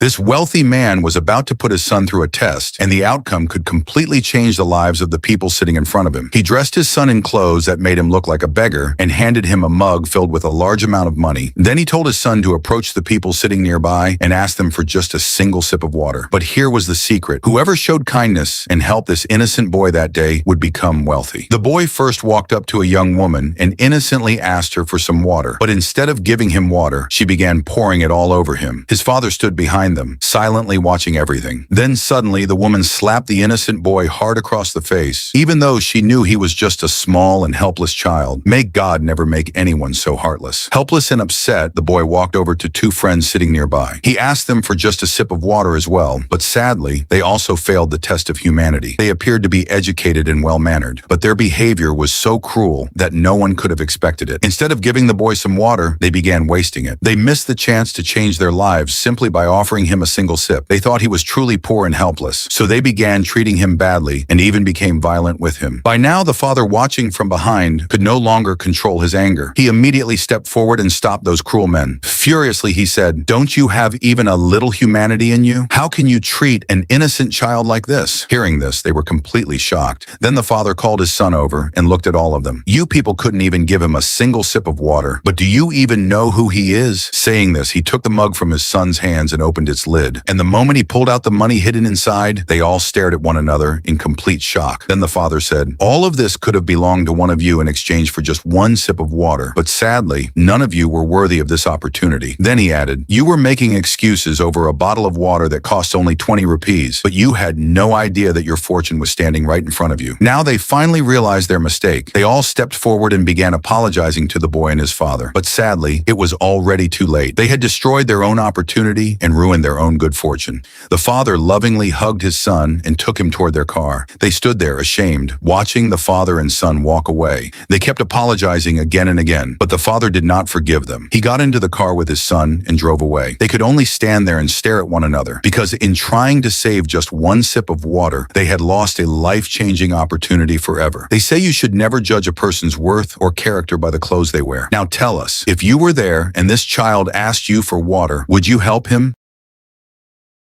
This wealthy man was about to put his son through a test, and the outcome could completely change the lives of the people sitting in front of him. He dressed his son in clothes that made him look like a beggar and handed him a mug filled with a large amount of money. Then he told his son to approach the people sitting nearby and ask them for just a single sip of water. But here was the secret. Whoever showed kindness and helped this innocent boy that day would become wealthy. The boy first walked up to a young woman and innocently asked her for some water. But instead of giving him water, she began pouring it all over him. His father stood behind them, silently watching everything. Then suddenly, the woman slapped the innocent boy hard across the face, even though she knew he was just a small and helpless child. May God never make anyone so heartless. Helpless and upset, the boy walked over to two friends sitting nearby. He asked them for just a sip of water as well, but sadly, they also failed the test of humanity. They appeared to be educated and well-mannered, but their behavior was so cruel that no one could have expected it. Instead of giving the boy some water, they began wasting it. They missed the chance to change their lives simply by offering him a single sip. They thought he was truly poor and helpless, so they began treating him badly and even became violent with him. By now, the father, watching from behind, could no longer control his anger. He immediately stepped forward and stopped those cruel men. Furiously, he said, "Don't you have even a little humanity in you? How can you treat an innocent child like this?" Hearing this, they were completely shocked. Then the father called his son over and looked at all of them. "You people couldn't even give him a single sip of water, but do you even know who he is?" Saying this, he took the mug from his son's hands and opened its lid. And the moment he pulled out the money hidden inside, they all stared at one another in complete shock. Then the father said, "All of this could have belonged to one of you in exchange for just one sip of water, but sadly, none of you were worthy of this opportunity." Then he added, "You were making excuses over a bottle of water that cost only 20 rupees, but you had no idea that your fortune was standing right in front of you." Now they finally realized their mistake. They all stepped forward and began apologizing to the boy and his father. But sadly, it was already too late. They had destroyed their own opportunity and ruined their own good fortune. The father lovingly hugged his son and took him toward their car. They stood there ashamed, watching the father and son walk away. They kept apologizing again and again, but the father did not forgive them. He got into the car with his son and drove away. They could only stand there and stare at one another, because in trying to save just one sip of water, they had lost a life-changing opportunity forever. They say you should never judge a person's worth or character by the clothes they wear. Now tell us, if you were there and this child asked you for water, would you help him?